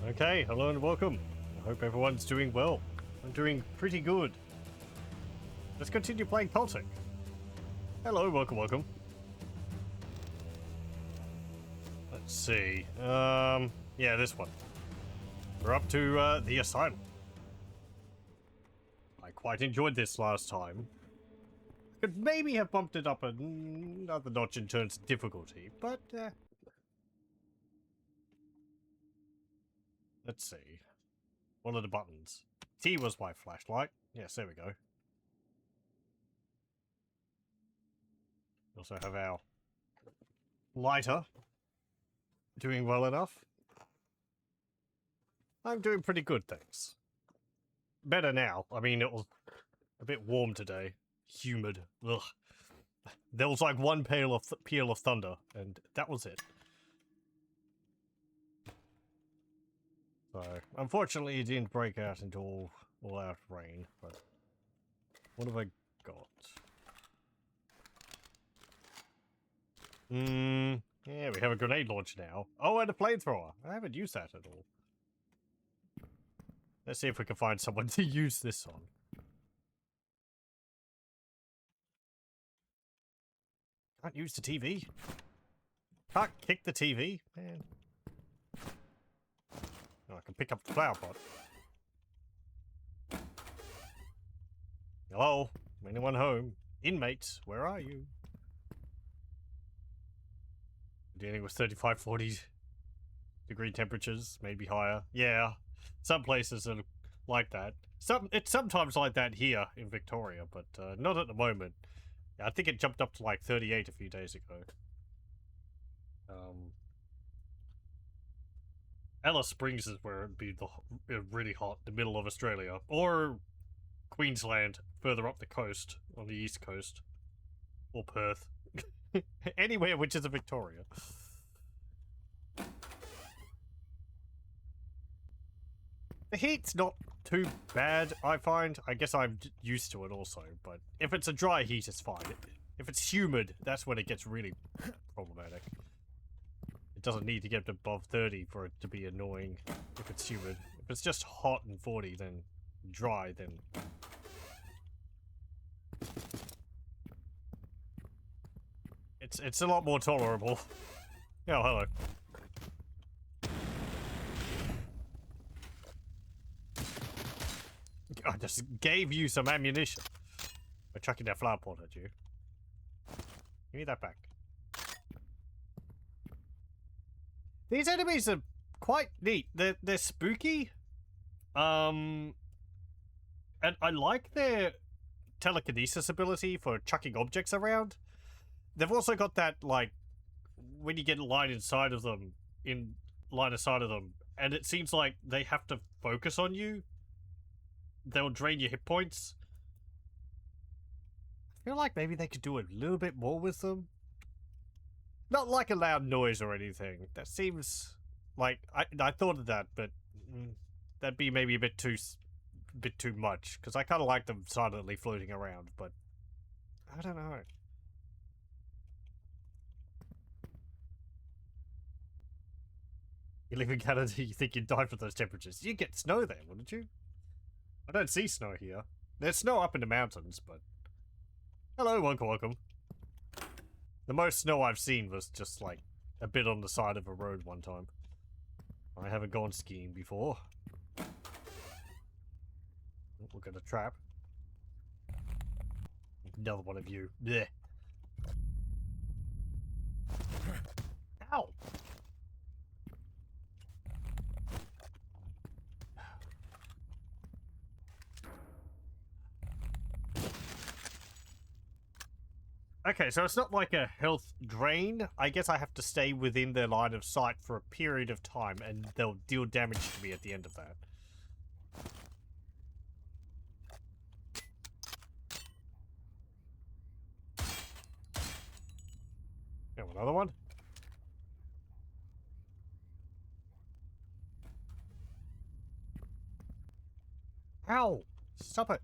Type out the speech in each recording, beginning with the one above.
Okay, hello and welcome. I hope everyone's doing well. I'm doing pretty good. Let's continue playing Cultic. Hello, welcome. Let's see. Yeah, this one. We're up to the asylum. I quite enjoyed this last time. I could maybe have bumped it up another notch in terms of difficulty, but let's see. What are the buttons? T was my flashlight. Yes, there we go. We also have our lighter. Doing well enough. I'm doing pretty good, thanks. Better now. I mean, it was a bit warm today. Humid. Ugh. There was like one peal of thunder, and that was it. So, unfortunately, it didn't break out into all out rain, but what have I got? Yeah, we have a grenade launcher now. Oh, and a flamethrower. I haven't used that at all. Let's see if we can find someone to use this on. Can't use the TV. Can't kick the TV. Man. Oh, I can pick up the flower pot. Hello? Anyone home? Inmates, where are you? Dealing with 35, 40 degree temperatures, maybe higher. Yeah, some places are like that. It's sometimes like that here in Victoria, but not at the moment. I think it jumped up to like 38 a few days ago. Alice Springs is where it'd be really hot, the middle of Australia. Or Queensland, further up the coast, on the east coast. Or Perth. Anywhere which is a Victoria. The heat's not too bad, I find. I guess I'm used to it also, but if it's a dry heat, it's fine. If it's humid, that's when it gets really problematic. It doesn't need to get above 30 for it to be annoying if it's humid. If it's just hot and 40, then dry, then... It's a lot more tolerable. Oh, hello. I just gave you some ammunition by chucking that flower pot at you. Give me that back. These enemies are quite neat. They're spooky. And I like their telekinesis ability for chucking objects around. They've also got that, like, when you get line of sight of them, and it seems like they have to focus on you, they'll drain your hit points. I feel like maybe they could do a little bit more with them. Not like a loud noise or anything. That seems like I thought of that, but that'd be maybe a bit too much, because I kind of like them silently floating around, but I don't know. You live in Canada, you think you'd die for those temperatures. You'd get snow there, wouldn't you? I don't see snow here. There's snow up in the mountains, but... Hello, welcome. The most snow I've seen was just, like, a bit on the side of a road one time. I haven't gone skiing before. Oh, look at a trap. Another one of you. Blech. Ow! Okay, so it's not like a health drain. I guess I have to stay within their line of sight for a period of time, and they'll deal damage to me at the end of that. Oh, another one? Ow! Stop it!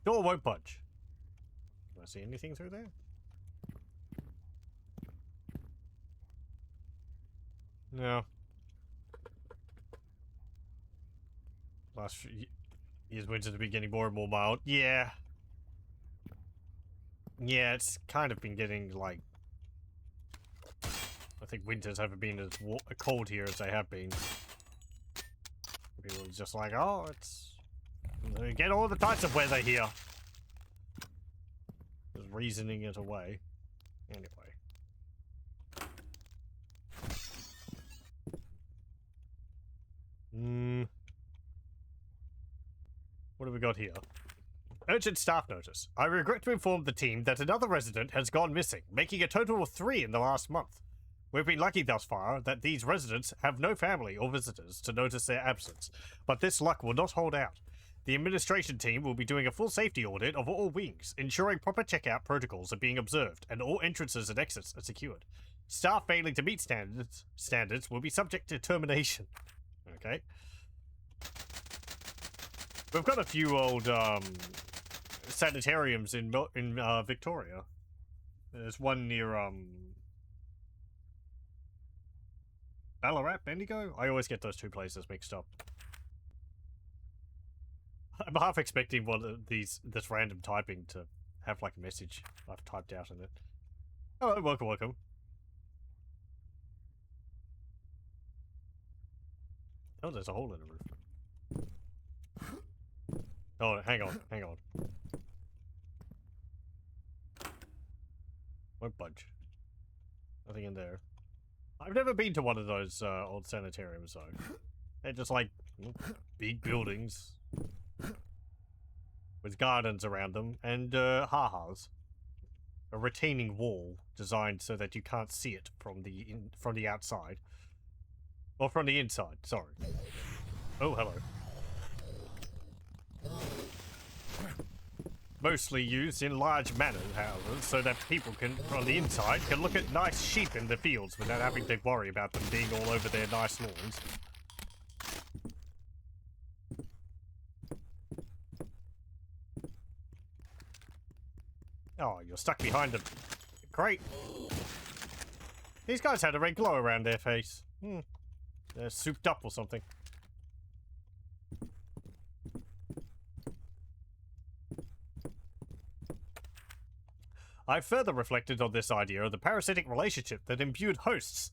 Door won't budge. Do I see anything through there? No. Last few years winters have been getting more and more mild. Yeah. Yeah, it's kind of been getting, like... I think winters haven't been as cold here as they have been. People are just like, oh, it's... We get all the types of weather here. Just reasoning it away. Anyway. What have we got here? Urgent staff notice. I regret to inform the team that another resident has gone missing, making a total of 3 in the last month. We've been lucky thus far that these residents have no family or visitors to notice their absence, but this luck will not hold out. The administration team will be doing a full safety audit of all wings, ensuring proper checkout protocols are being observed and all entrances and exits are secured. Staff failing to meet standards will be subject to termination. Okay. We've got a few old sanitariums in Victoria. There's one near Ballarat, Bendigo? I always get those two places mixed up. I'm half expecting one of this random typing to have like a message I've typed out in it. Oh, welcome, welcome. Oh, there's a hole in the roof. Oh, hang on, hang on. Won't budge. Nothing in there. I've never been to one of those old sanitariums though. They're just like big buildings with gardens around them and ha-has. A retaining wall designed so that you can't see it from the outside. Or from the inside, sorry. Oh, hello. Mostly used in large manor houses so that people can, on the inside, can look at nice sheep in the fields without having to worry about them being all over their nice lawns. Oh, you're stuck behind a crate. These guys had a red glow around their face. They're souped up or something. I further reflected on this idea of the parasitic relationship that imbued hosts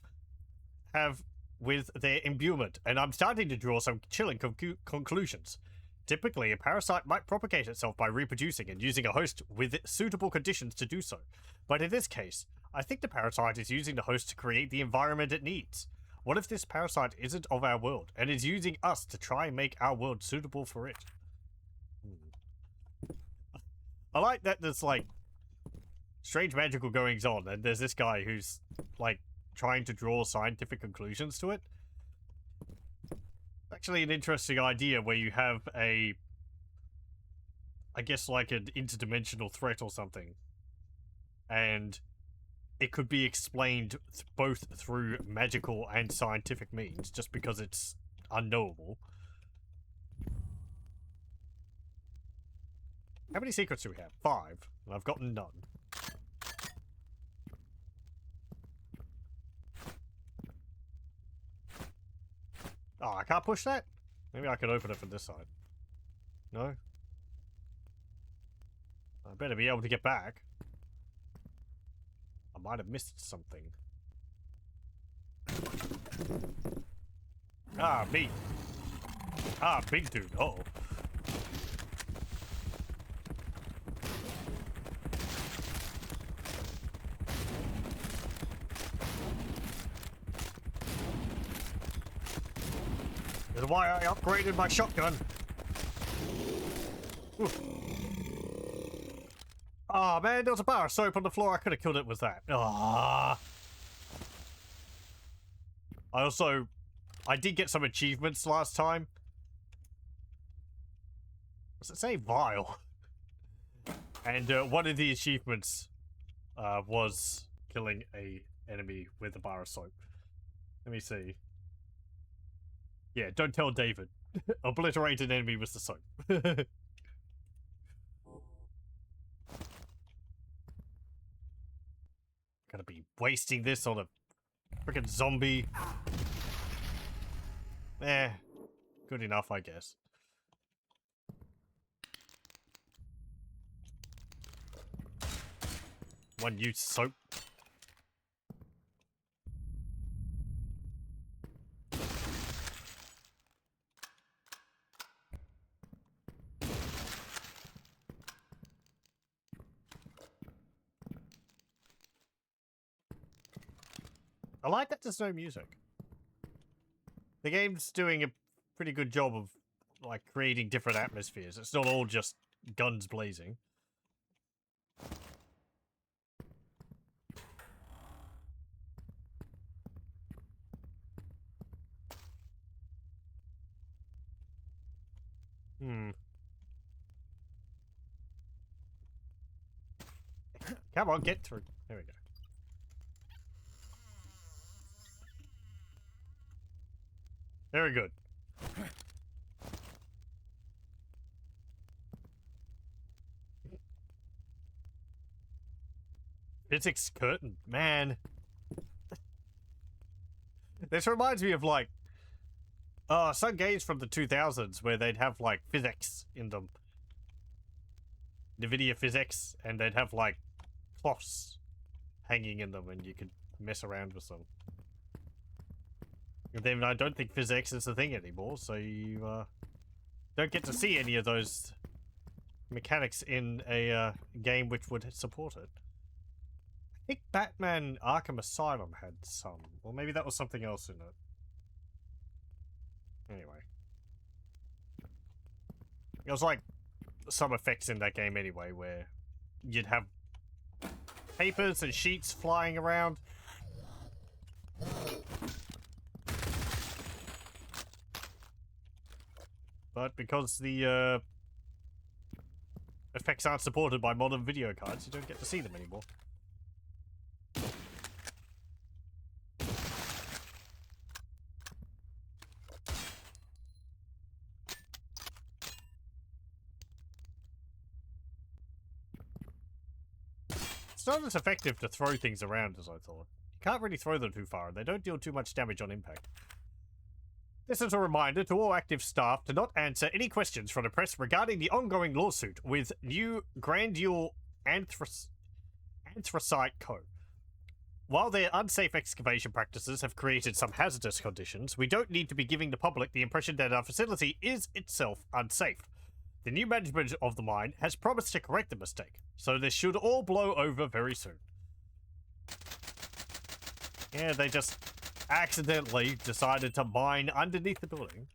have with their imbuement, and I'm starting to draw some chilling conclusions. Typically, a parasite might propagate itself by reproducing and using a host with suitable conditions to do so. But in this case, I think the parasite is using the host to create the environment it needs. What if this parasite isn't of our world, and is using us to try and make our world suitable for it? I like that there's, like, strange magical goings on, and there's this guy who's, like, trying to draw scientific conclusions to it. Actually an interesting idea where you have I guess like an interdimensional threat or something, and it could be explained both through magical and scientific means just because it's unknowable. How many secrets do we have? 5, and I've gotten none. Oh, I can't push that? Maybe I could open it from this side. No? I better be able to get back. I might have missed something. Ah, me. Ah, big dude. Uh oh. That's why I upgraded my shotgun. Ah, man, there was a bar of soap on the floor. I could have killed it with that. Ah. I did get some achievements last time. Does it say vile? And one of the achievements was killing a enemy with a bar of soap. Let me see. Yeah, don't tell David. Obliterate an enemy with the soap. Gonna be wasting this on a freaking zombie. Eh, good enough, I guess. One use soap. I like that there's no music. The game's doing a pretty good job of, like, creating different atmospheres. It's not all just guns blazing. Come on, get through. There we go. Very good. Physics curtain. Man. This reminds me of, like, some games from the 2000s where they'd have, like, physics in them. NVIDIA physics, and they'd have, like, cloths hanging in them and you could mess around with them. And then I don't think physics is the thing anymore, so you don't get to see any of those mechanics in a game which would support it. I think Batman Arkham Asylum had some, or maybe that was something else in it. Anyway. It was like some effects in that game anyway, where you'd have papers and sheets flying around. But because the effects aren't supported by modern video cards, you don't get to see them anymore. It's not as effective to throw things around as I thought. You can't really throw them too far, and they don't deal too much damage on impact. This is a reminder to all active staff to not answer any questions from the press regarding the ongoing lawsuit with New Grandeur Anthracite Co. While their unsafe excavation practices have created some hazardous conditions, we don't need to be giving the public the impression that our facility is itself unsafe. The new management of the mine has promised to correct the mistake, so this should all blow over very soon. Yeah, they just accidentally decided to mine underneath the building.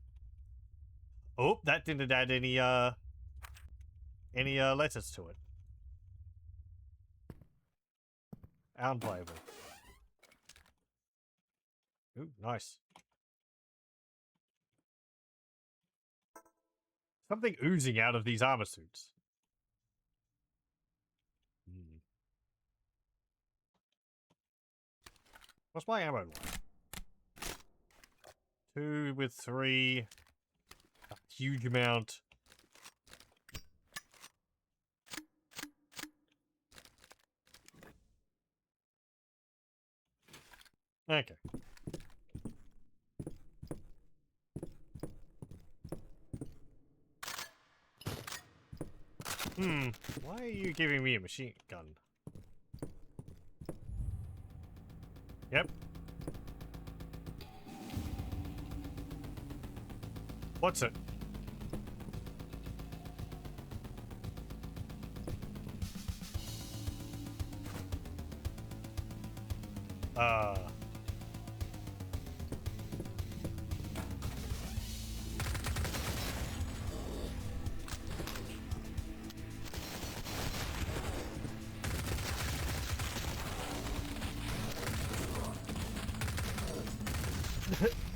Oh, that didn't add any letters to it. Unplayable. Ooh, nice. Something oozing out of these armor suits. What's my ammo like? 2 with 3. A huge amount. Okay. Why are you giving me a machine gun? Yep. What's it?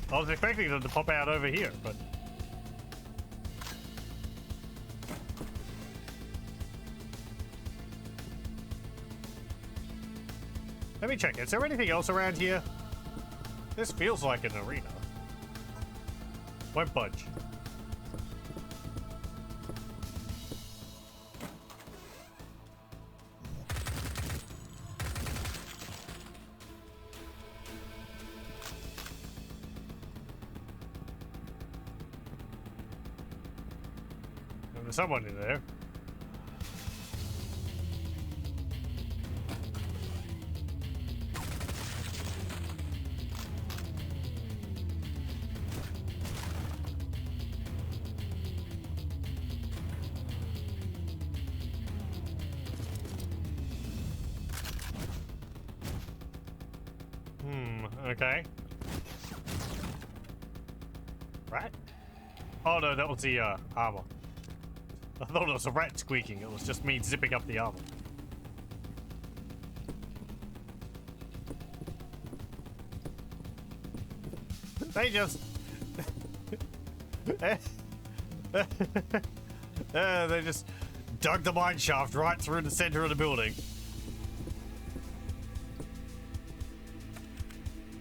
I was expecting them to pop out over here, but... Let me check. Is there anything else around here? This feels like an arena. Won't budge. There's someone in there. Okay. Rat? Oh no, that was the armor. I thought it was a rat squeaking. It was just me zipping up the armor. They just... they just dug the mine shaft right through the center of the building.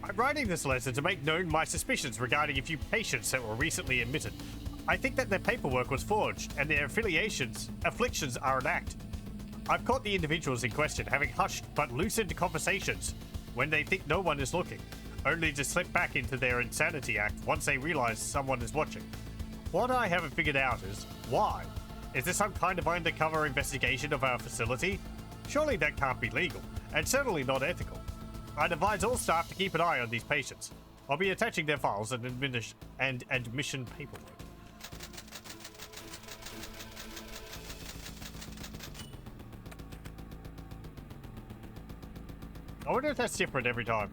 I'm writing this letter to make known my suspicions regarding a few patients that were recently admitted. I think that their paperwork was forged, and their afflictions are an act. I've caught the individuals in question having hushed but lucid conversations when they think no one is looking, only to slip back into their insanity act once they realize someone is watching. What I haven't figured out is, why? Is this some kind of undercover investigation of our facility? Surely that can't be legal, and certainly not ethical. I'd advise all staff to keep an eye on these patients. I'll be attaching their files and admission paperwork. I wonder if that's different every time.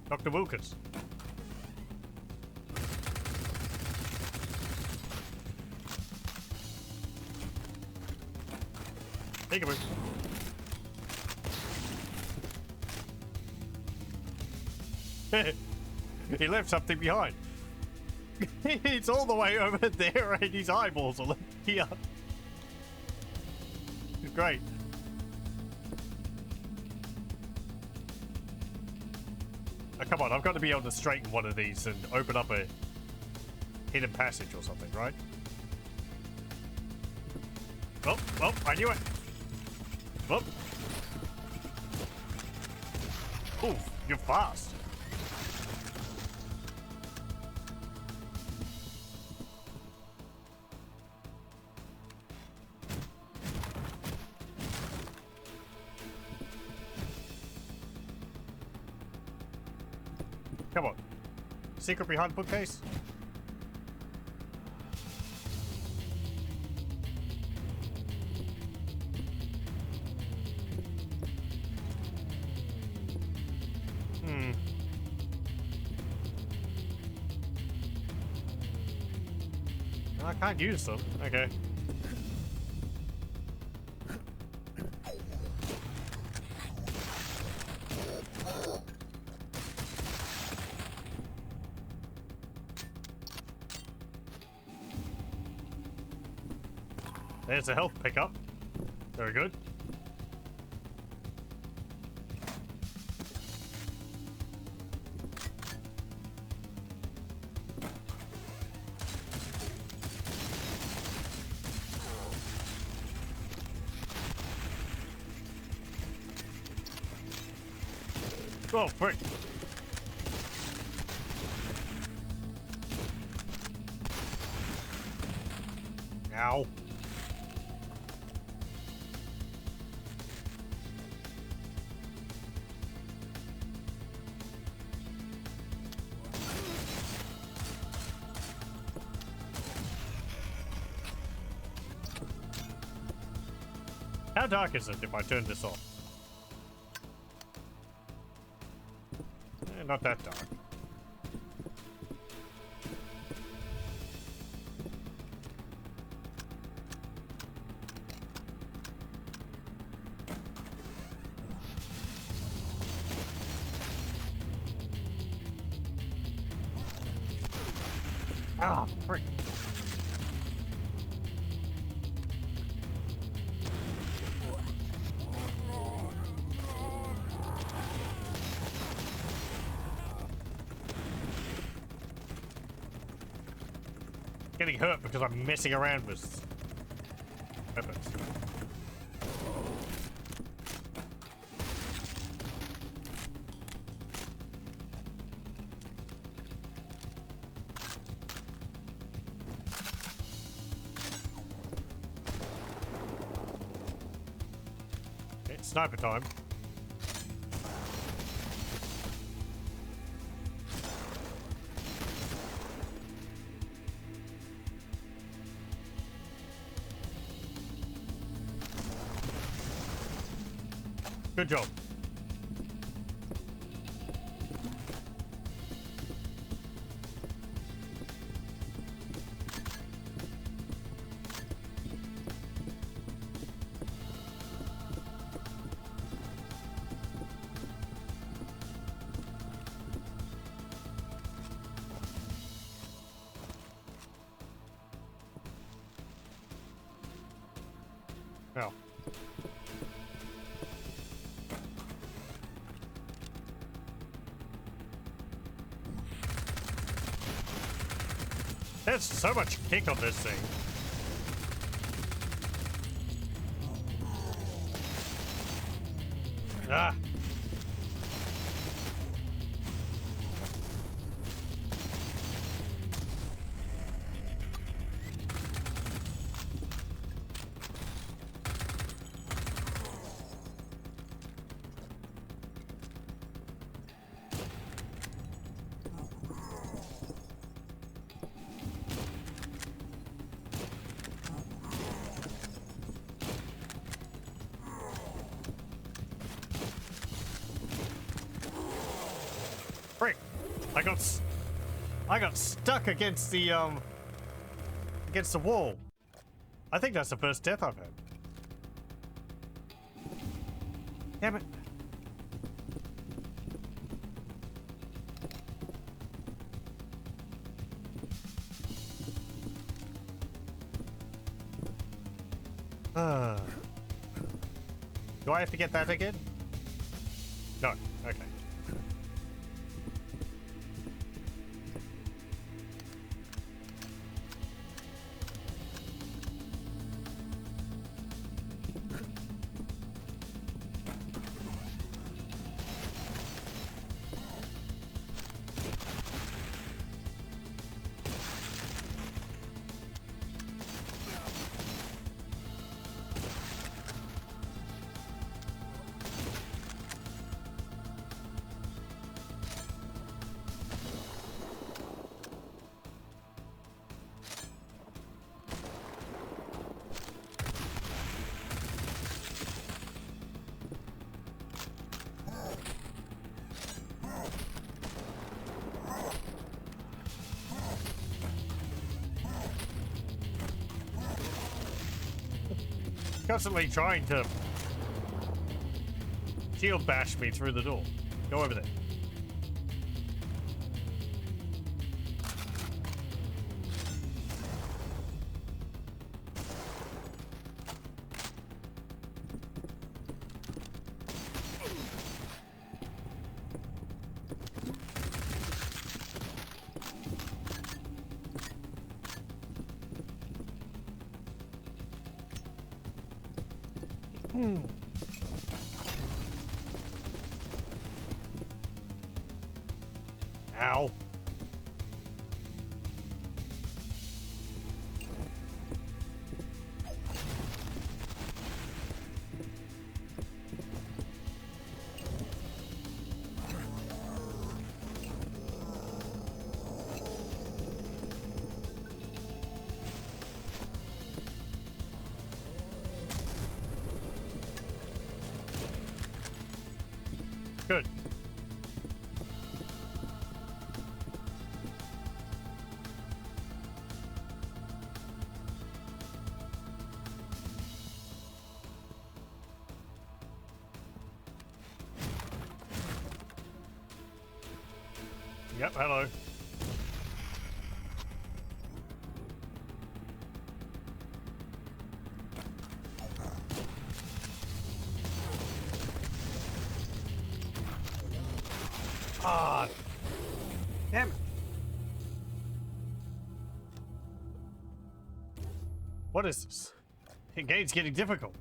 Dr. Wilkins. Take a move. He left something behind. It's all the way over there and his eyeballs are left here. Great. Oh, come on, I've got to be able to straighten one of these and open up a hidden passage or something, right? Oh, oh, I knew it. Oh. Ooh, you're fast. Come on. Secret behind bookcase? I can't use them. Okay. There's a health pickup. Very good. Oh, frick. Ow. How dark is it if I turn this off? Not that dark. Ah, frick. Getting hurt because I'm messing around with weapons. It's sniper time. Good job. Now. There's so much kick on this thing. Ah. Frick! I got stuck against the wall. I think that's the first death I've had. Damn it. Do I have to get that again? No. Okay. Constantly trying to shield bash me through the door. Go over there. Ow. Good. Yep, hello. Ah, damn it. What is this? The game's getting difficult.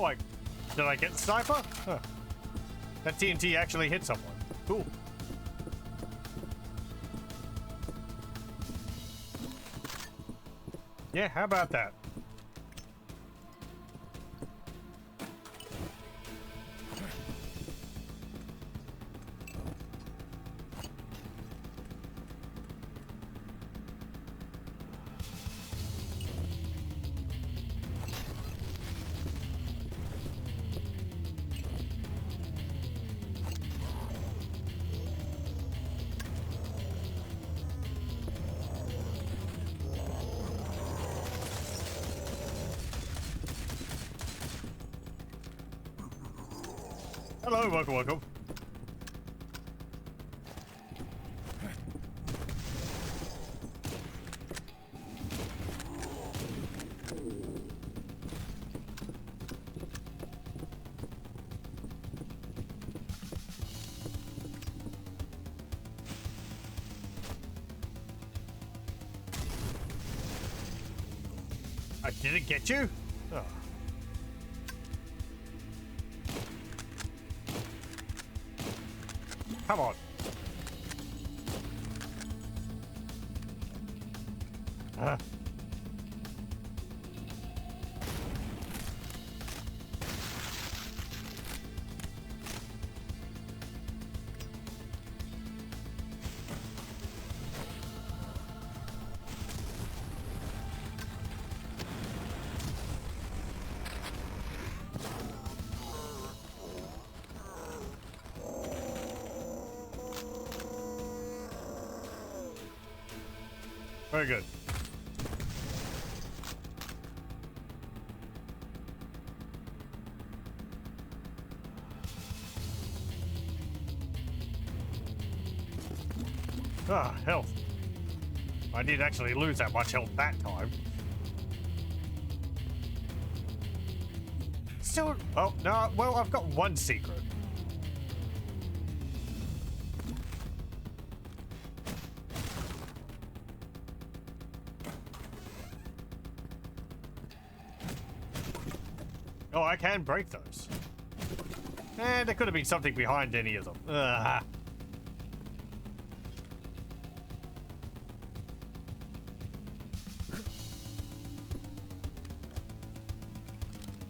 Oh, did I get sniper? Huh. That TNT actually hit someone. Cool. Yeah, how about that? Hello, welcome, welcome. I didn't get you? Oh. Come on. Very good. Ah, health. I didn't actually lose that much health that time. Still, oh, no, well, I've got one secret. Oh, I can break those. There could have been something behind any of them. Ugh.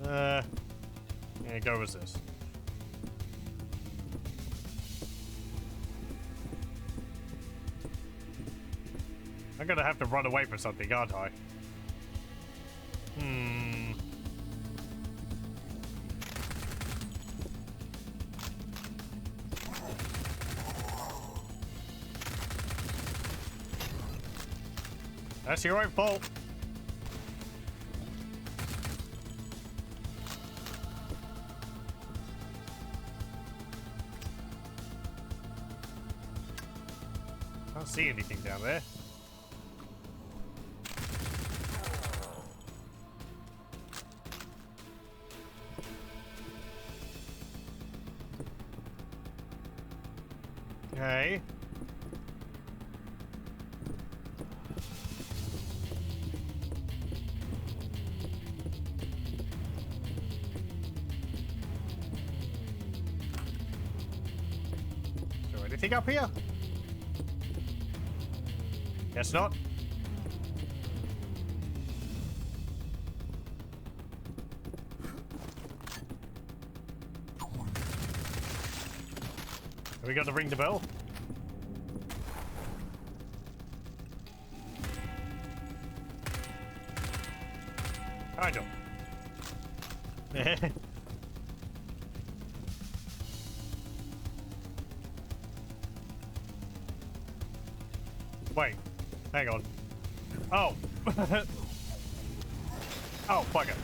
Yeah, go with this. I'm gonna have to run away from something, aren't I? That's your own fault. Can't see anything down there. Okay. Is there anything up here? Guess not. Have we got to ring the bell? Kind of. Wait. Hang on. Oh. Oh, fuck it.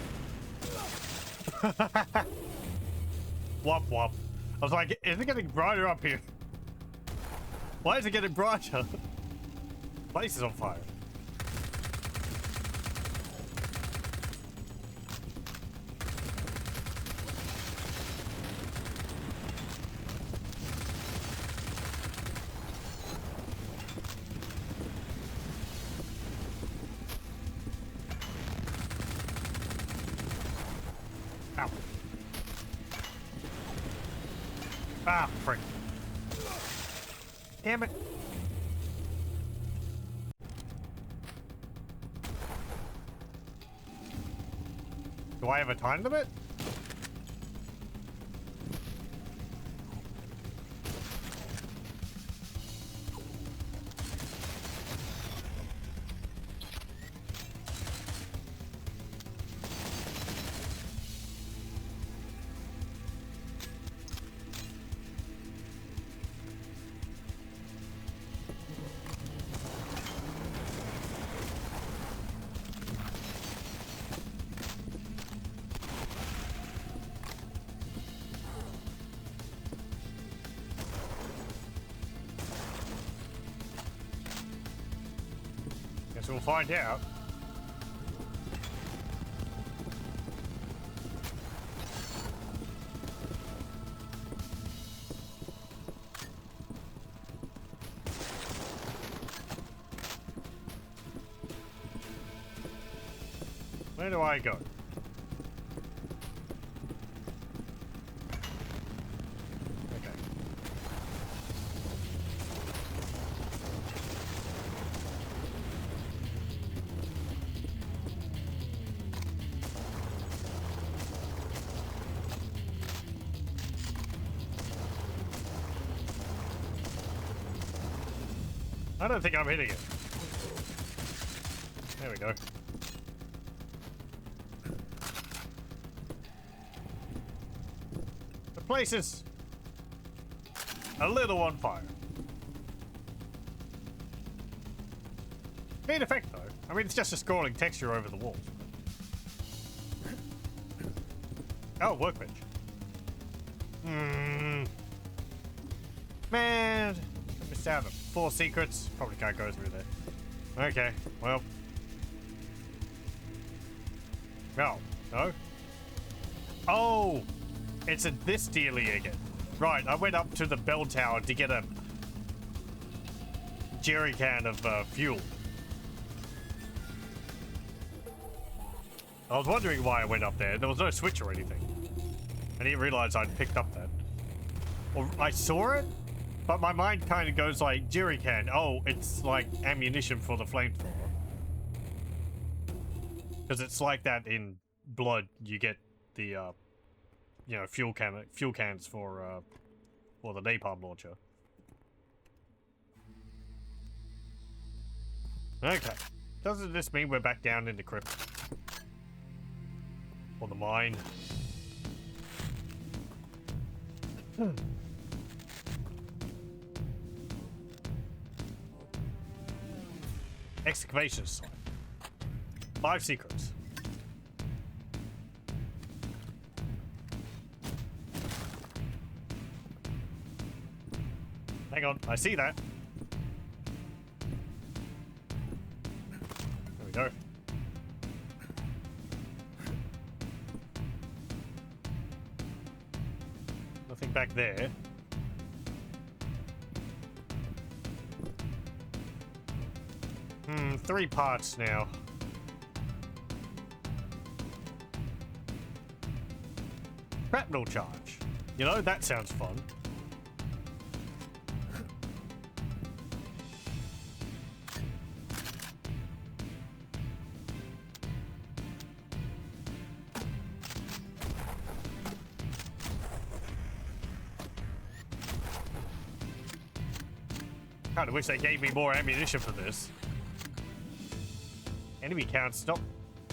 Wop wop. I was like, is it getting brighter up here? Why is it getting brighter? Place is on fire. Ow. Ah, frick. Damn it. Do I have a time limit? Guess we'll find out. Where do I go? I don't think I'm hitting it. There we go. The place is a little on fire. Neat effect though. I mean, it's just a scrolling texture over the walls. Oh, workbench. Man, I missed out on 4 secrets. Probably can't go through there. Okay, well. No. No? Oh! It's this dealie again. Right, I went up to the bell tower to get a jerry can of fuel. I was wondering why I went up there. There was no switch or anything. I didn't realize I'd picked up that. Or I saw it, but my mind kind of goes like, jerry can. Oh, it's like ammunition for the flamethrower. Because it's like that in Blood. You get the, you know, fuel cans for the napalm launcher. Okay. Doesn't this mean we're back down in the crypt? Or the mine? Excavation site. 5 secrets. Hang on, I see that. There we go. Nothing back there. 3 parts now. Shrapnel charge. You know, that sounds fun. Kinda wish they gave me more ammunition for this. Enemy count's not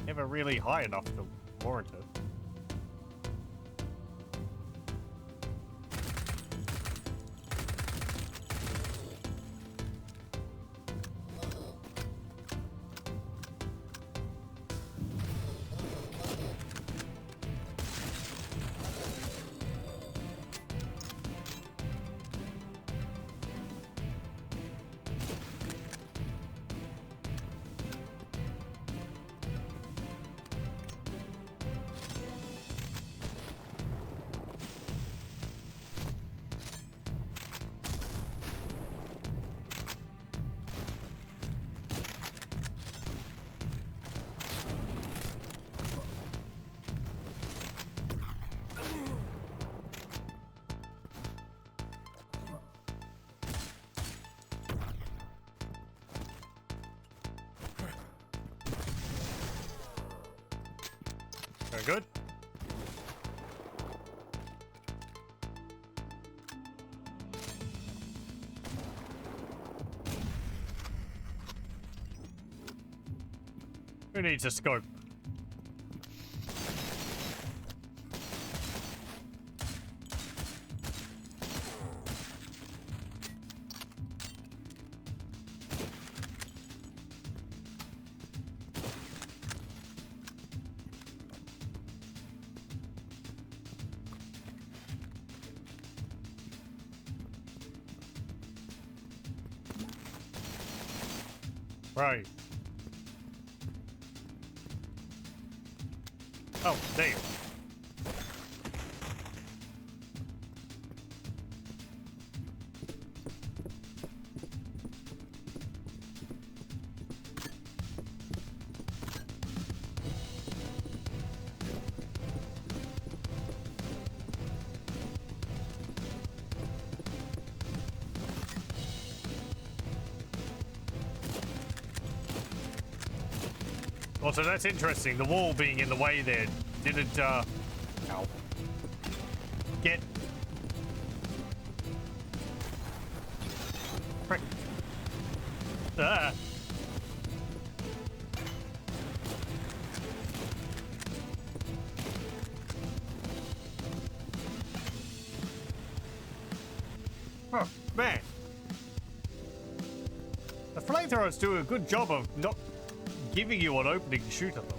ever really high enough to warrant it. Very good. Who needs a scope? Right. Oh, there you are. Also, that's interesting. The wall being in the way there didn't, ow. Get... Frick. Ah. Oh, man. The flamethrowers do a good job of not giving you an opening to shoot at them.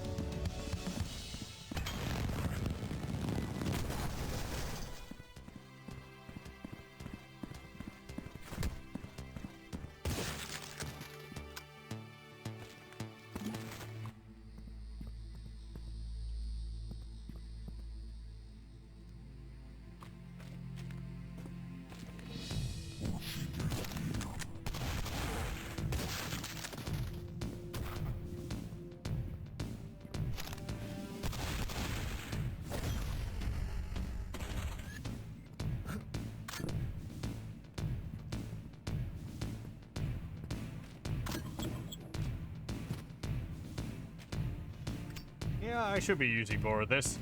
Yeah, I should be using more of this.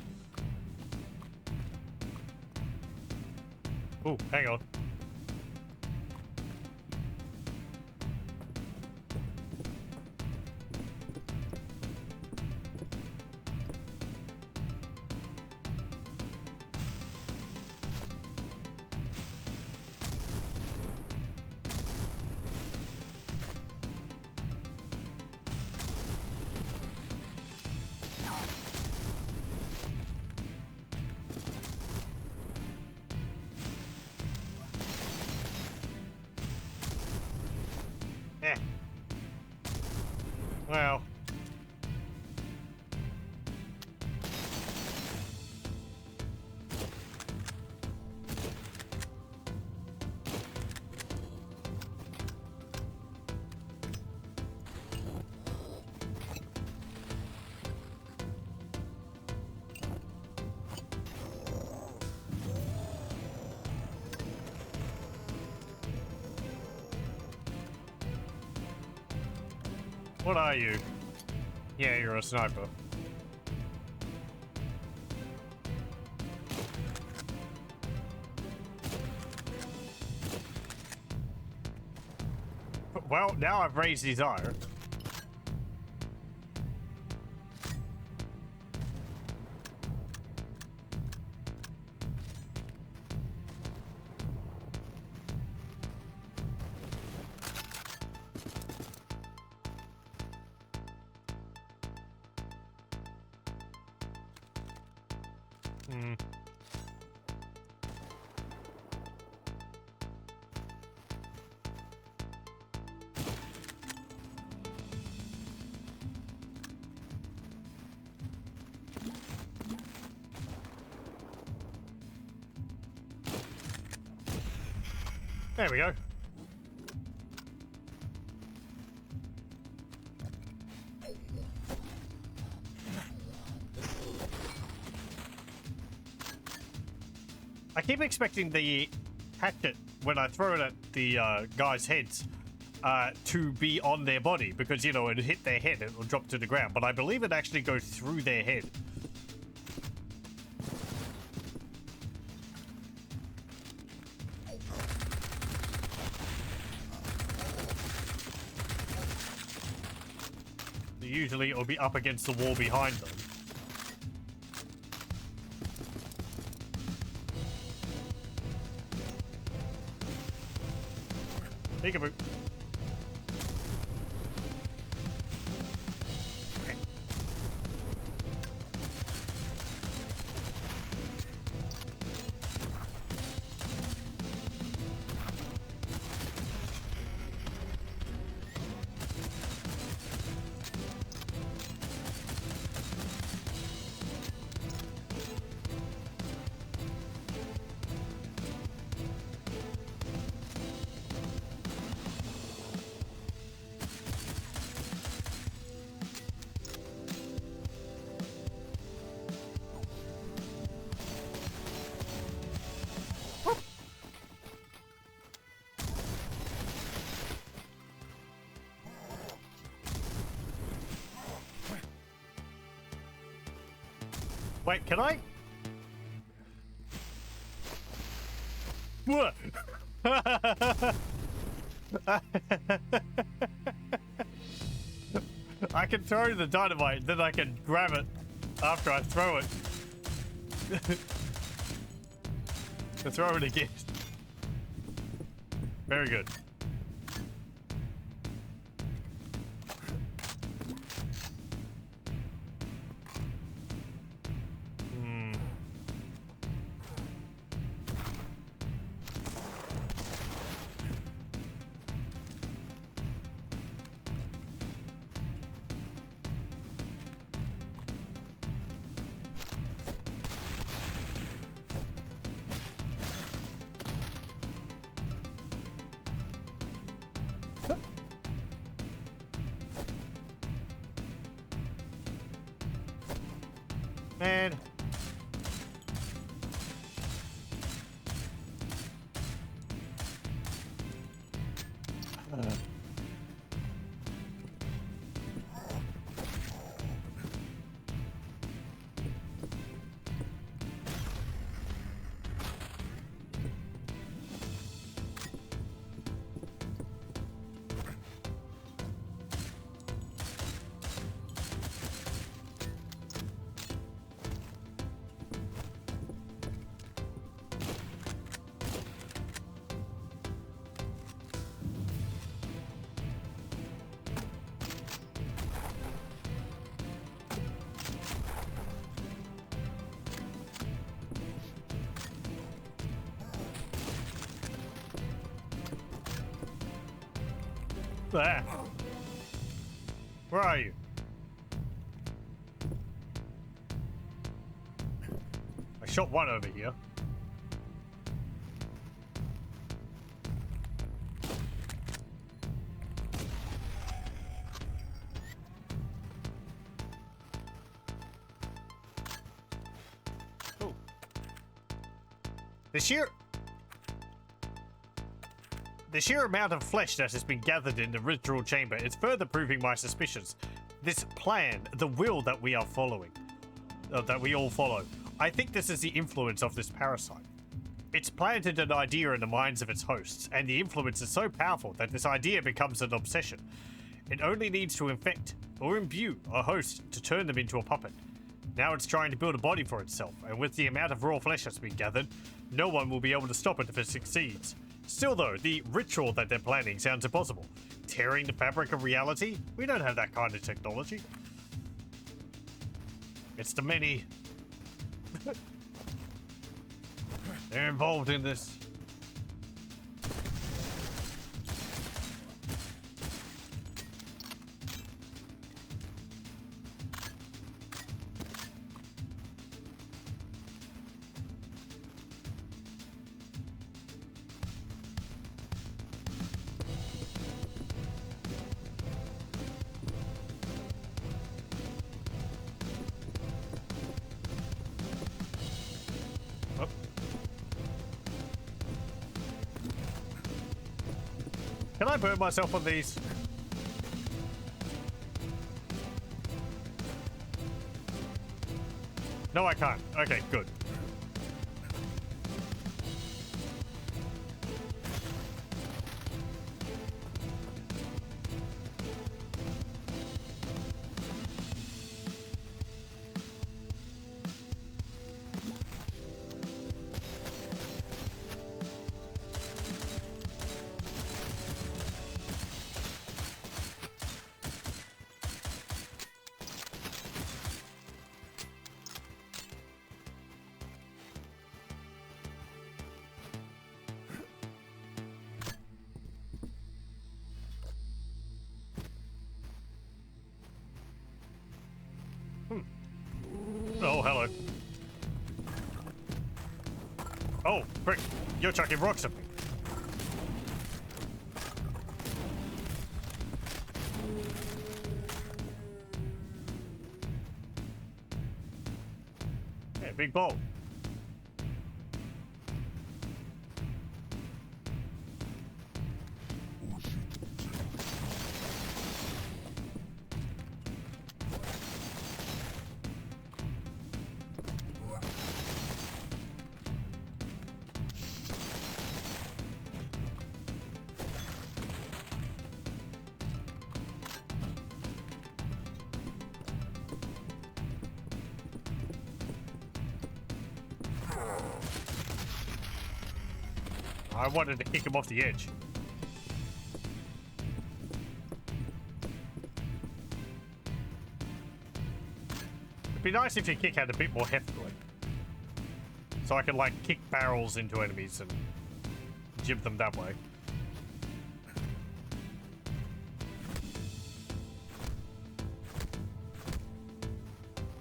Oh, hang on. Eh. Well. What are you? Yeah, you're a sniper. Well, now I've raised his ire. Hmm. There we go. I keep expecting the hatchet, when I throw it at the guys' heads, to be on their body, because, you know, it'll hit their head and it'll drop to the ground. But I believe it actually goes through their head. Usually it'll be up against the wall behind them. Peekaboo. Wait, can I? What? I can throw the dynamite, then I can grab it after I throw it. To throw it again. Very good. Man. There. Where are you? I shot one over here. Oh. The sheer amount of flesh that has been gathered in the ritual chamber is further proving my suspicions. This plan, the will that we are following, that we all follow, I think this is the influence of this parasite. It's planted an idea in the minds of its hosts, and the influence is so powerful that this idea becomes an obsession. It only needs to infect or imbue a host to turn them into a puppet. Now it's trying to build a body for itself, and with the amount of raw flesh that's been gathered, no one will be able to stop it if it succeeds. Still though, the ritual that they're planning sounds impossible. Tearing the fabric of reality? We don't have that kind of technology. It's the many. They're involved in this. Can I burn myself on these? No, I can't. Okay, good. Oh, frick. You're chucking rocks at me. Yeah, big bowl. I wanted to kick him off the edge. It'd be nice if your kick had a bit more heft to it. So I can, like, kick barrels into enemies and jib them that way.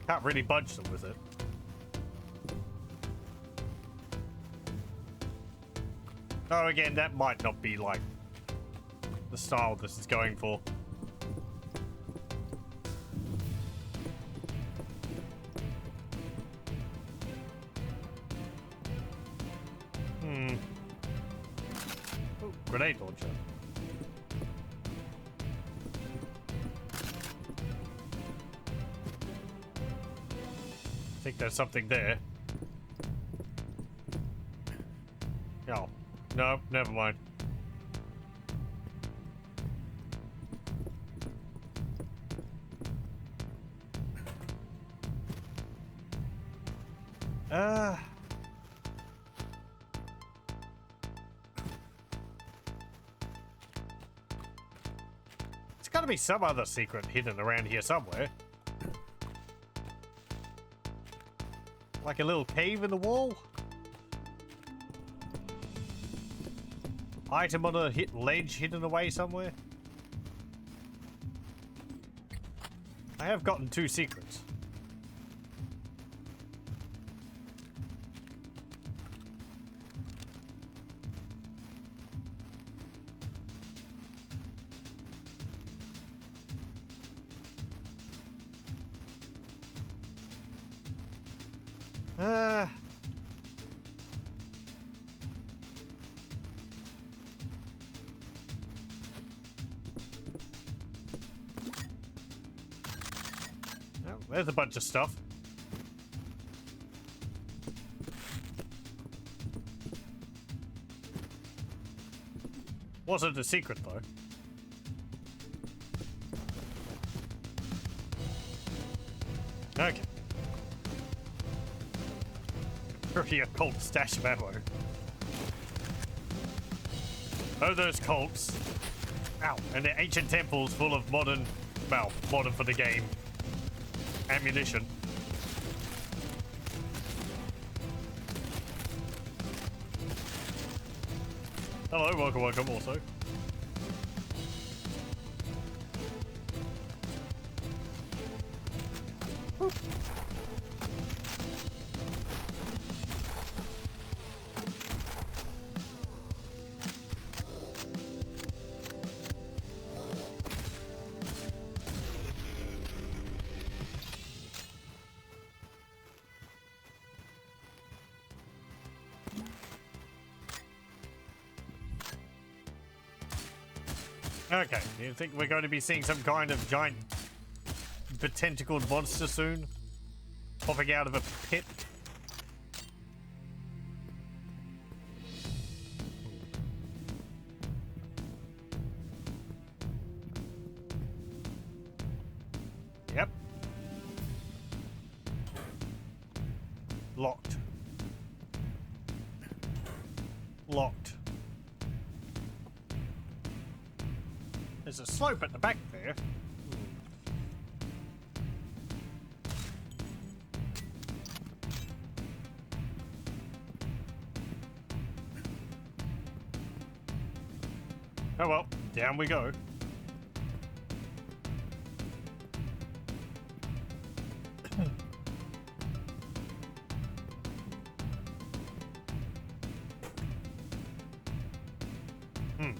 Can't really budge them with it. Oh, again, that might not be, like, the style this is going for. Ooh, grenade launcher. I think there's something there. Oh. No, never mind. There's gotta be some other secret hidden around here somewhere. Like a little cave in the wall? Item on a ledge hidden away somewhere? I have gotten 2 secrets. There's a bunch of stuff. Wasn't a secret though. Okay. Pretty a cult stash of ammo. Oh, those cults. Ow. And the ancient temples full of modern, well, modern for the game, ammunition. Hello, welcome also. Whoop. Okay, do you think we're going to be seeing some kind of giant tentacled monster soon? Popping out of a pit? Yep. Locked. Locked. There's a slope at the back there. Oh well, down we go. Hmm.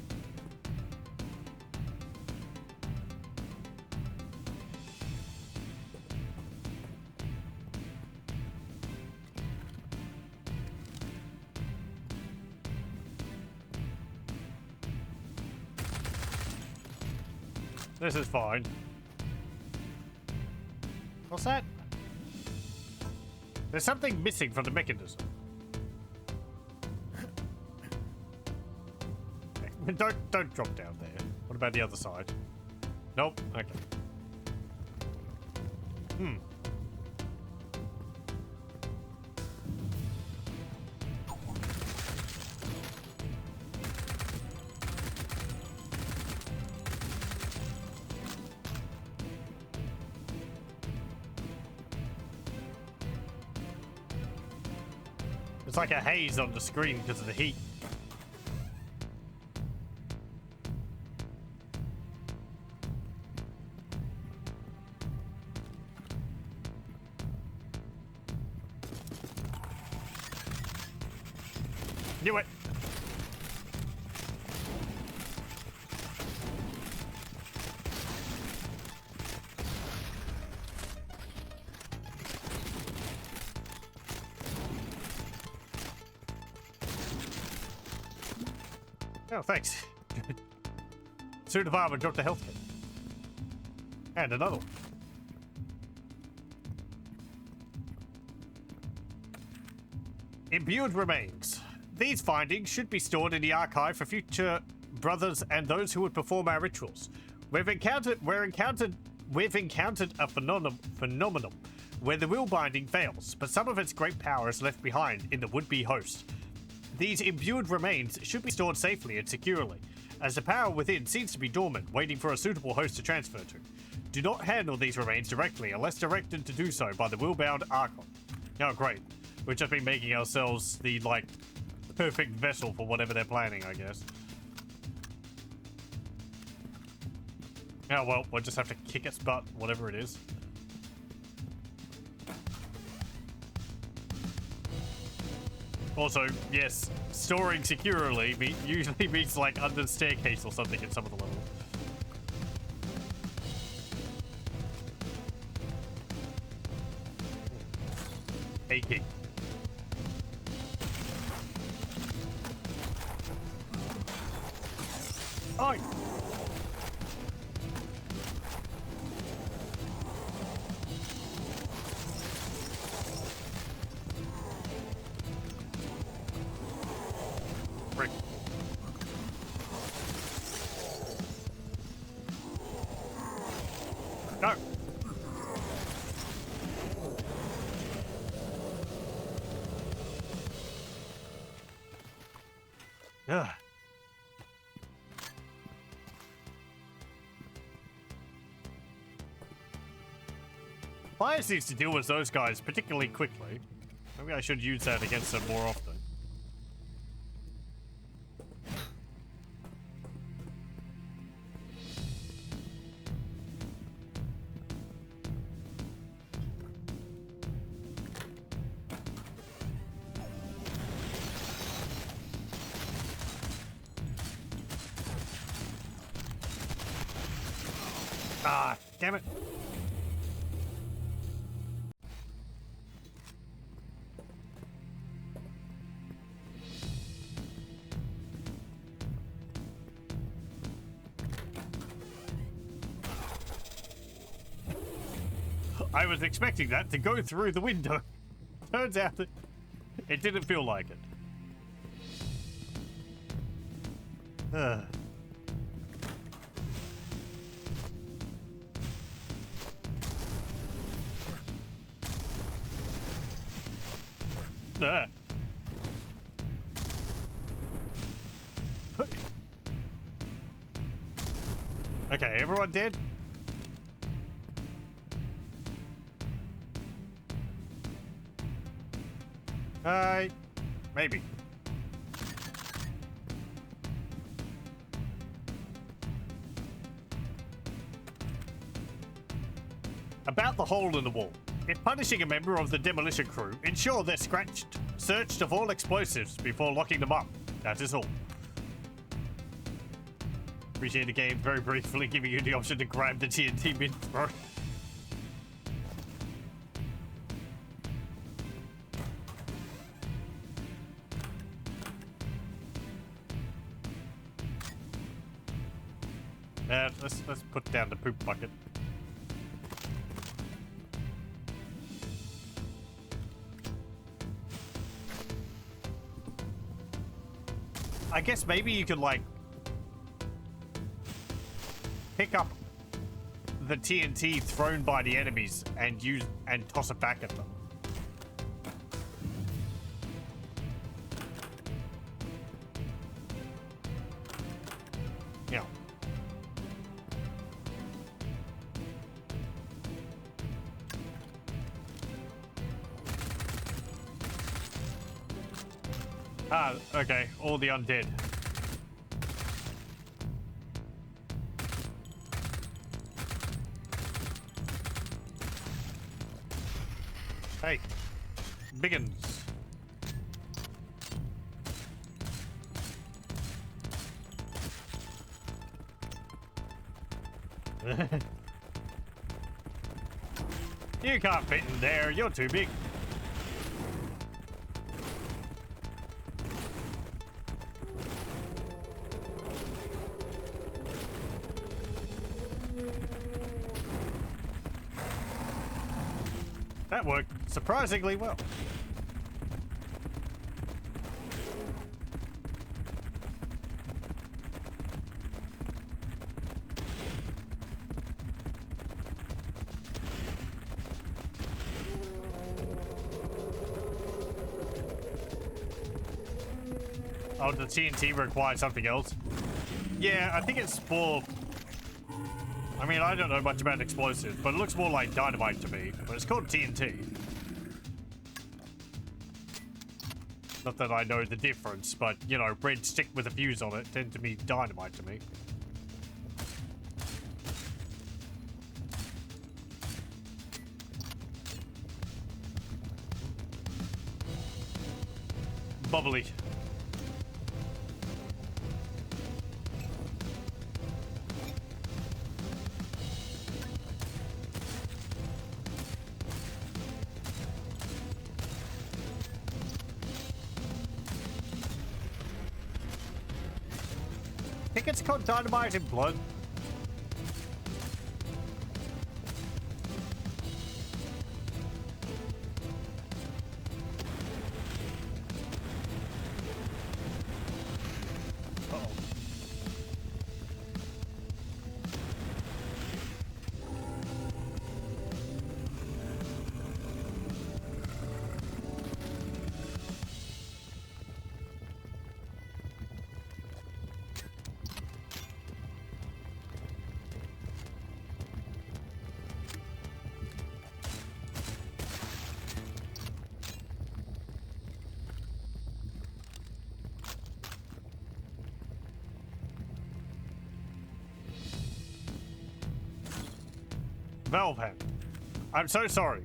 This is fine. What's that? There's something missing from the mechanism. Don't drop down there. What about the other side? Nope. Okay. Hmm. It's like a haze on the screen because of the heat. Knew it. Oh, thanks. Suit of armor dropped a health kit. And another one. Imbued remains. These findings should be stored in the archive for future brothers and those who would perform our rituals. We've encountered a phenomenon where the will binding fails, but some of its great power is left behind in the would-be host. These imbued remains should be stored safely and securely, as the power within seems to be dormant, waiting for a suitable host to transfer to. Do not handle these remains directly unless directed to do so by the will-bound Archon. Oh, great. We've just been making ourselves the, like, perfect vessel for whatever they're planning, I guess. Oh, well, we'll just have to kick its butt, whatever it is. Also, yes, storing securely usually means like under the staircase or something in some of the levels. A key. Oh! Frick. No! Ugh. Fire needs to deal with those guys particularly quickly. Maybe I should use that against them more often. Ah, damn it. I was expecting that to go through the window. Turns out that it didn't feel like it. Okay, everyone dead? Maybe. About the hole in the wall. If punishing a member of the demolition crew, ensure they're searched of all explosives before locking them up. That is all. Appreciate the game very briefly giving you the option to grab the TNT mid-throw. Let's put down the poop bucket. I guess maybe you could like pick up the TNT thrown by the enemies and use and toss it back at them. Yeah. Ah, okay. All the undead. Hey, Biggins. You can't fit in there. You're too big. That worked surprisingly well. Oh, the TNT required something else? Yeah, I think it's for... I mean, I don't know much about explosives, but it looks more like dynamite to me. But it's called TNT. Not that I know the difference, but, you know, red stick with a fuse on it tend to be dynamite to me. Bubbly. I think it's called dynamite in blood. Uh-oh. Valve hand. I'm so sorry.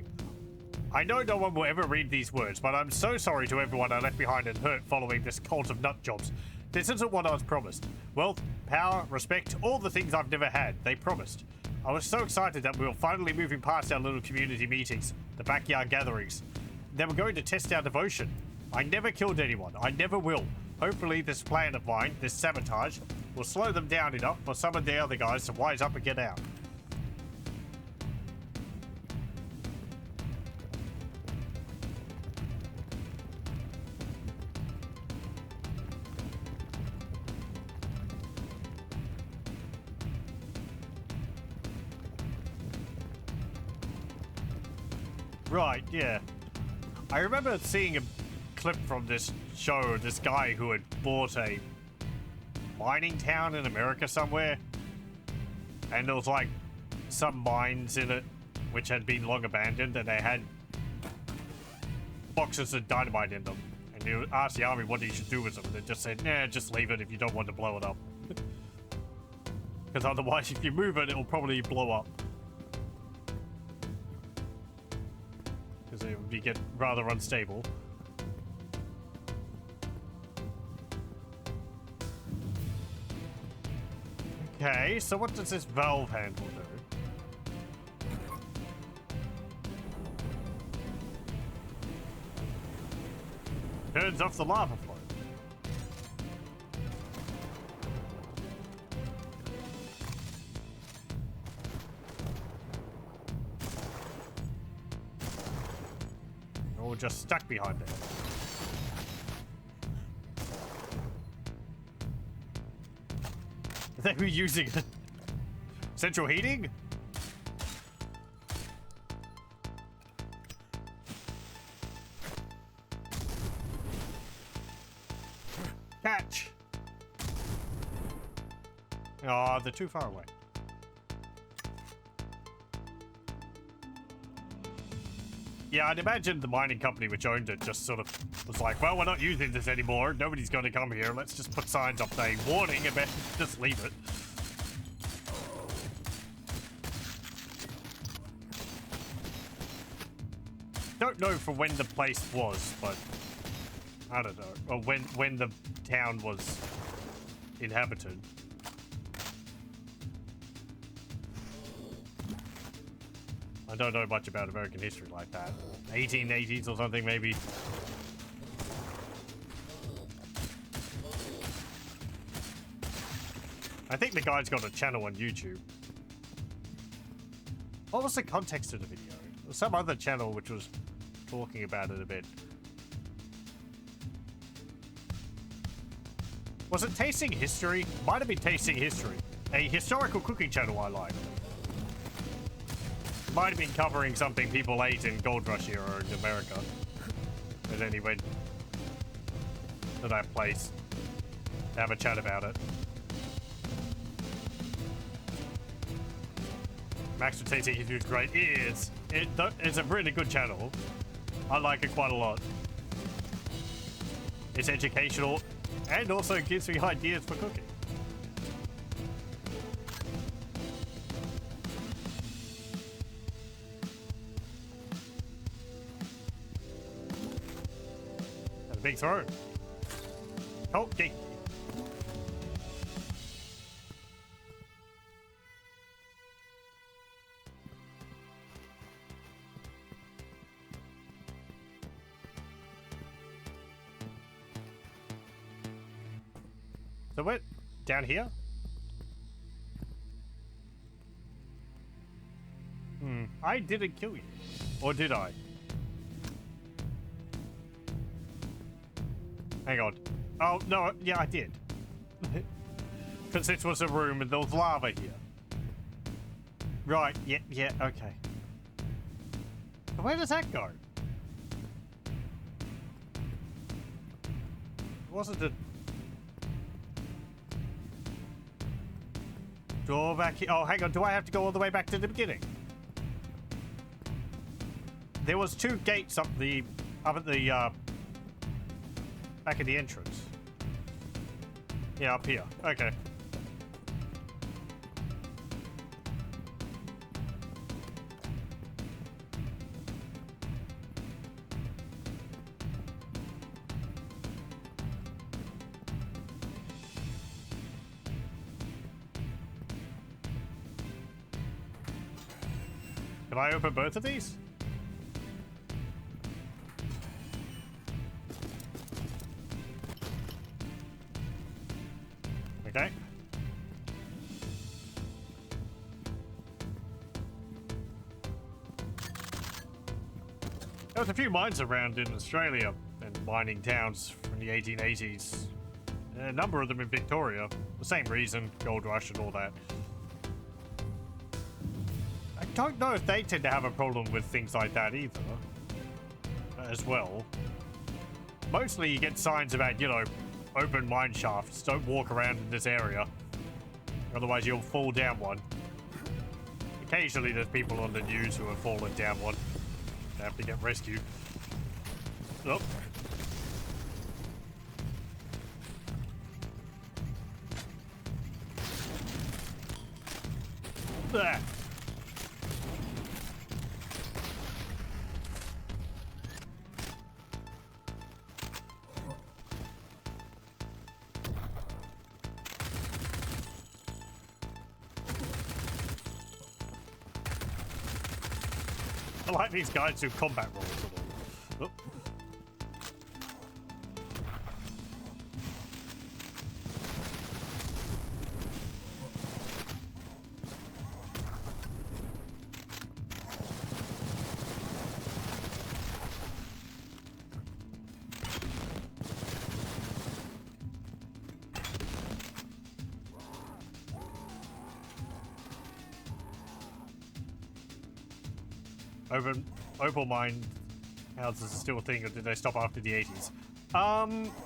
I know no one will ever read these words, but I'm so sorry to everyone I left behind and hurt following this cult of nut jobs. This isn't what I was promised. Wealth, power, respect, all the things I've never had. They promised. I was so excited that we were finally moving past our little community meetings, the backyard gatherings. They were going to test our devotion. I never killed anyone. I never will. Hopefully this plan of mine, this sabotage, will slow them down enough for some of the other guys to wise up and get out. Right, yeah. I remember seeing a clip from this show, this guy who had bought a mining town in America somewhere. And there was like some mines in it which had been long abandoned and they had boxes of dynamite in them. And he asked the army what he should do with them. And they just said, nah, just leave it if you don't want to blow it up. Because otherwise if you move it, it'll probably blow up. Because it would get rather unstable. Okay, so what does this valve handle do? Turns off the lava flow. Or just stuck behind it. They were using central heating? Catch! Oh, they're too far away. Yeah, I'd imagine the mining company which owned it just sort of was like, well, we're not using this anymore. Nobody's going to come here. Let's just put signs up saying, warning, and just leave it. Don't know for when the place was, but I don't know. Or when the town was inhabited. I don't know much about American history like that. 1880s or something, maybe. I think the guy's got a channel on YouTube. What was the context of the video? There was some other channel which was talking about it a bit. Was it Tasting History? Might have been Tasting History. A historical cooking channel I like. Might have been covering something people ate in Gold Rush era in America. And then he went to that place to have a chat about it. Max for Tasting History is great. It is. It's a really good channel. I like it quite a lot. It's educational and also gives me ideas for cooking. That's a big throw. Cultic. So we're down here? I didn't kill you. Or did I? Hang on. Oh, no, yeah, I did. Because this was a room and there was lava here. Right, yeah, okay. Where does that go? Wasn't it... Go back here. Oh, hang on. Do I have to go all the way back to the beginning? There was 2 gates up at the back of the entrance. Yeah, up here. Okay. Can I open both of these? Okay. There was a few mines around in Australia and mining towns from the 1880s. A number of them in Victoria. The same reason, Gold Rush and all that. I don't know if they tend to have a problem with things like that either. As well. Mostly you get signs about, you know, open mine shafts. Don't walk around in this area. Otherwise you'll fall down one. Occasionally there's people on the news who have fallen down one. They have to get rescued. Oh. There. I like these guys who combat rolls and all. Oh. Opal mine houses are still a thing, or did they stop after the 80s?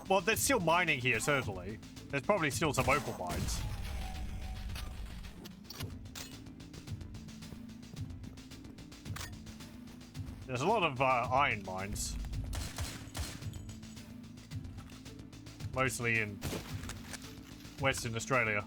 Well, there's still mining here, certainly. There's probably still some opal mines. There's a lot of iron mines. Mostly in Western Australia.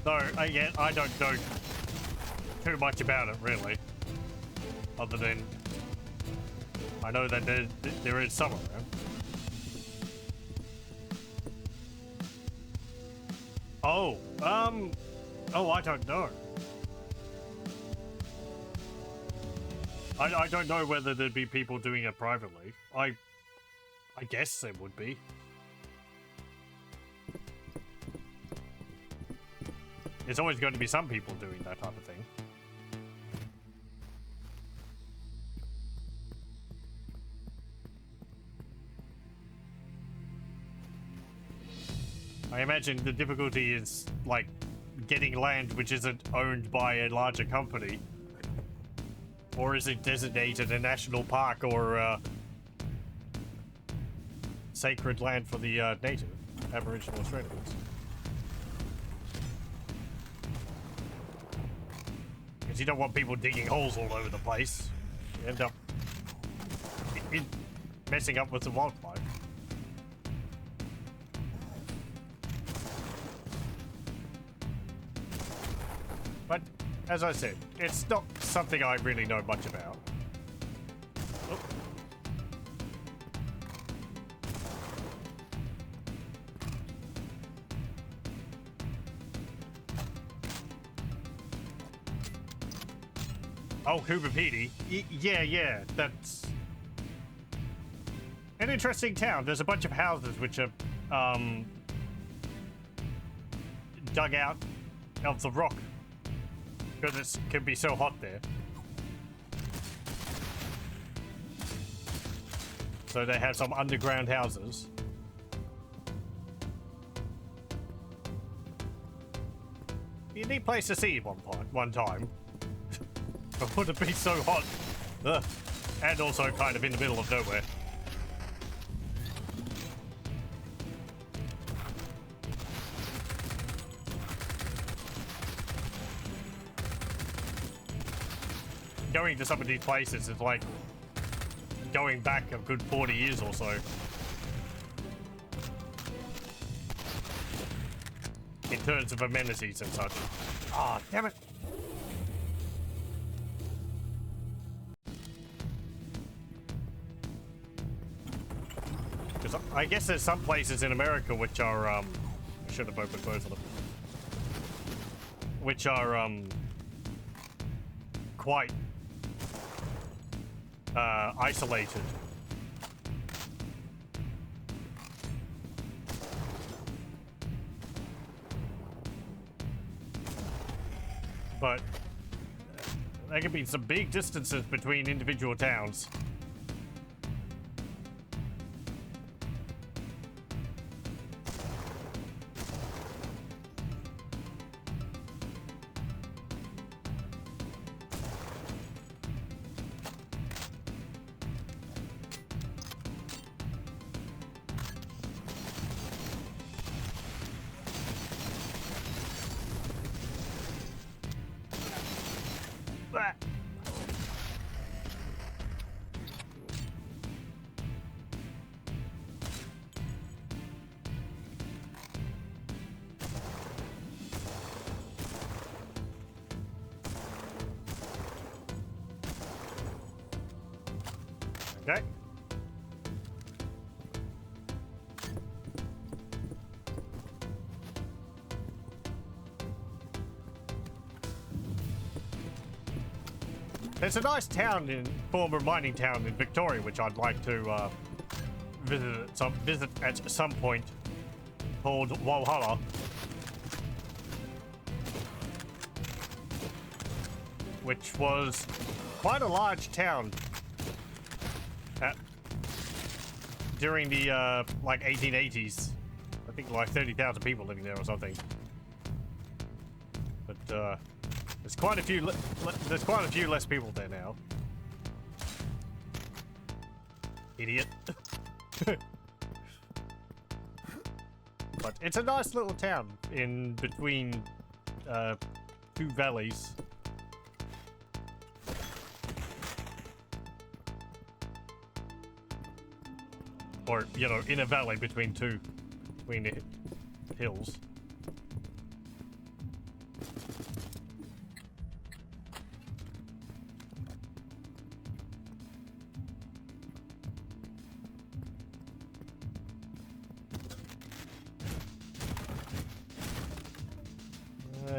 So, again, I don't know too much about it, really. Other than I know that there is some around. Oh, I don't know. I don't know whether there'd be people doing it privately. I guess there would be. There's always going to be some people doing that type of thing. I imagine the difficulty is, like, getting land which isn't owned by a larger company. Or is it designated a national park or sacred land for the native Aboriginal Australians? Because you don't want people digging holes all over the place. You end up messing up with the wildlife. But, as I said, it's not something I really know much about. Oh. Oh, Kubapedi. Yeah, that's an interesting town. There's a bunch of houses which are dug out of the rock because it can be so hot there. So they have some underground houses. Be a neat place to see one time. But would it be so hot? Ugh. And also kind of in the middle of nowhere. Going to some of these places is like going back a good 40 years or so. In terms of amenities and such. Ah, oh, damn it. I guess there's some places in America which are, I should have opened both of them. Which are, quite, isolated. But there can be some big distances between individual towns. Okay. There's a nice town former mining town in Victoria, which I'd like to visit at some point, called Walhalla. Which was quite a large town during the like 1880s. I think like 30,000 people living there or something. But there's quite a few. There's quite a few less people there now. Idiot. But it's a nice little town in between two valleys. Or, you know, in a valley between the hills.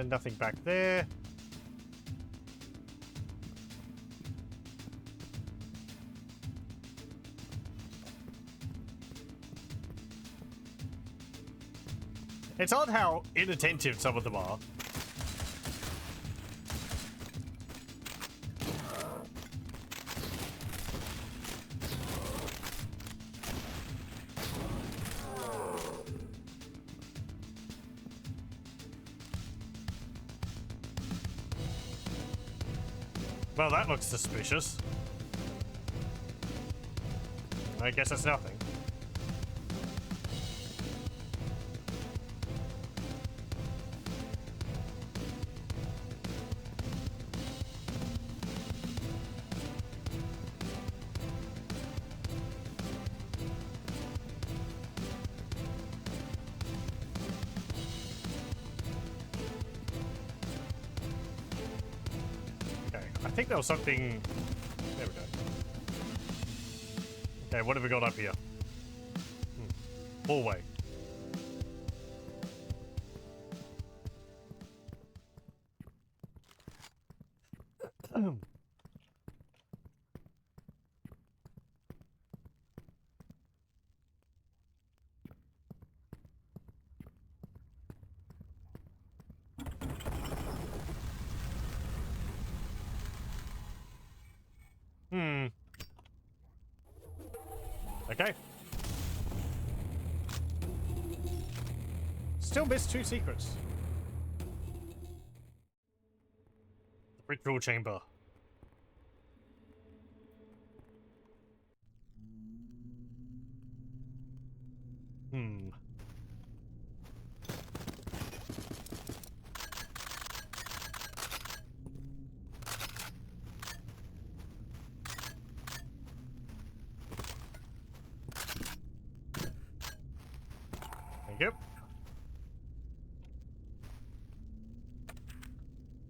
Nothing back there. It's odd how inattentive some of them are. Well, that looks suspicious. I guess it's nothing. I think there was something. There we go. Okay, what have we got up here? Hallway. Okay. Still missed 2 secrets. The ritual chamber. Yep.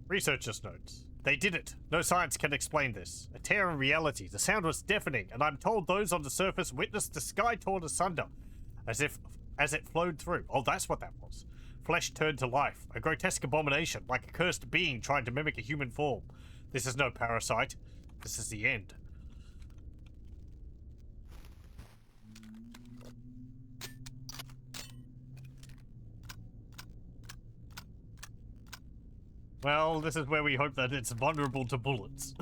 Researcher's notes. They did it. No science can explain this. A tear in reality. The sound was deafening, and I'm told those on the surface witnessed the sky torn asunder, as it flowed through. Oh, that's what that was. Flesh turned to life. A grotesque abomination, like a cursed being trying to mimic a human form. This is no parasite. This is the end. Well, this is where we hope that it's vulnerable to bullets.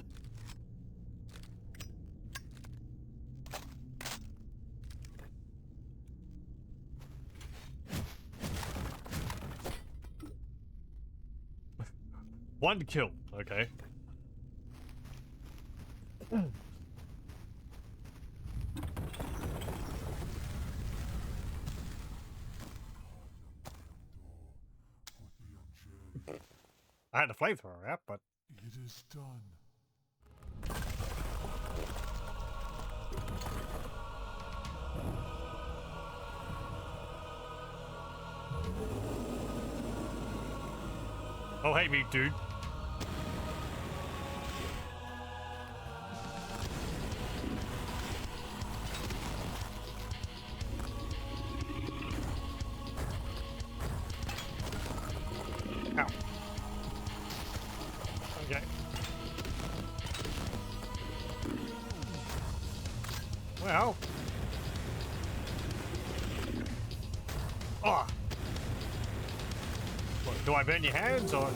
One kill, okay. I had a flamethrower out, but it is done. oh hey me dude. Ow. Oh. What, do I burn your hands or?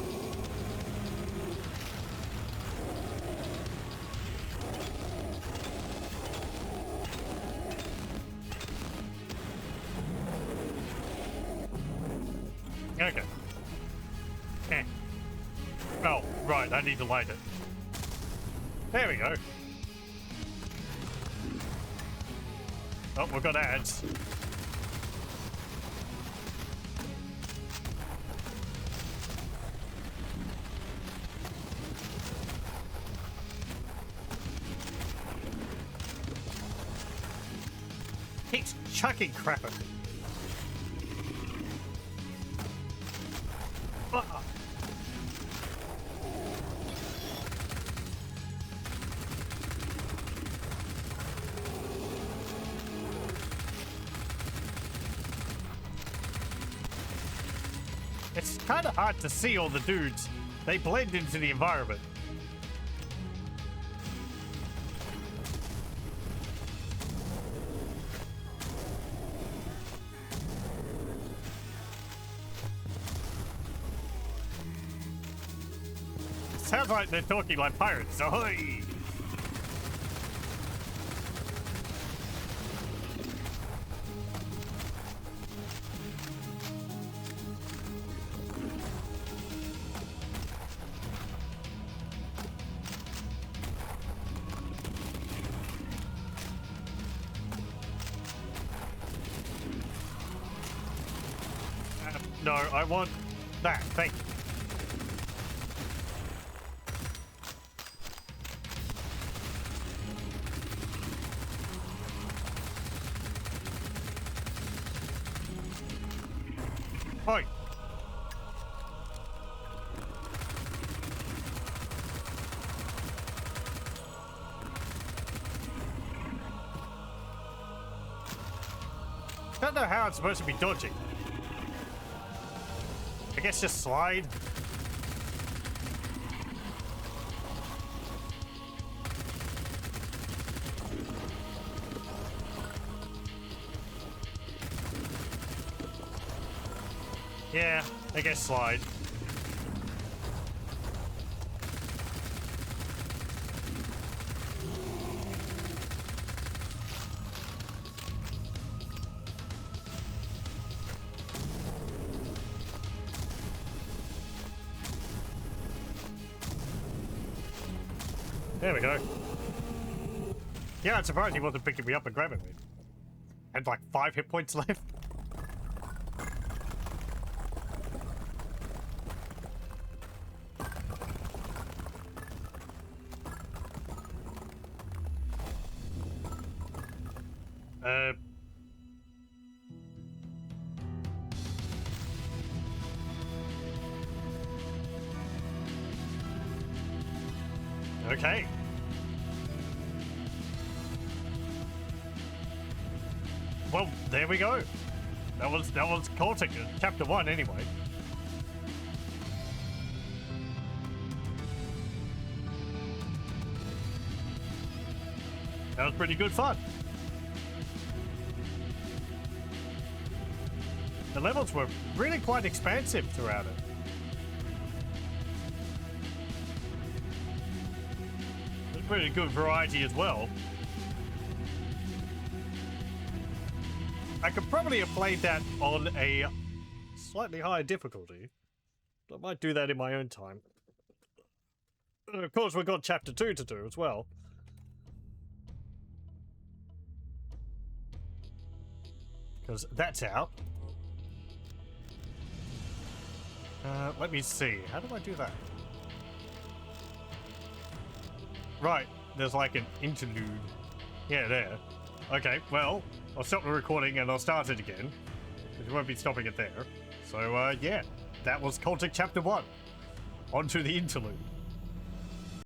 Okay. Eh. Oh, right, I need to light it. There we go. Oh, we've got ads. He's chucking crap at me. It's kind of hard to see all the dudes. They blend into the environment. Sounds like they're talking like pirates. Ahoy! No, I want that. Thank you. Oi. I don't know how it's supposed to be dodging. I guess just slide. Yeah, I guess slide. There we go. Yeah, I'm surprised he wasn't picking me up and grabbing me. Had like 5 hit points left. Okay. Well, there we go. That was Cultic, chapter 1 anyway. That was pretty good fun. The levels were really quite expansive throughout it. Pretty good variety as well. I could probably have played that on a slightly higher difficulty. I might do that in my own time. And of course, we've got chapter 2 to do as well. Because that's out. Let me see. How do I do that? Right, there's like an interlude. Yeah, there. Okay, well, I'll stop the recording and I'll start it again. Because we won't be stopping it there. So, yeah, that was Cultic Chapter 1. On to the interlude.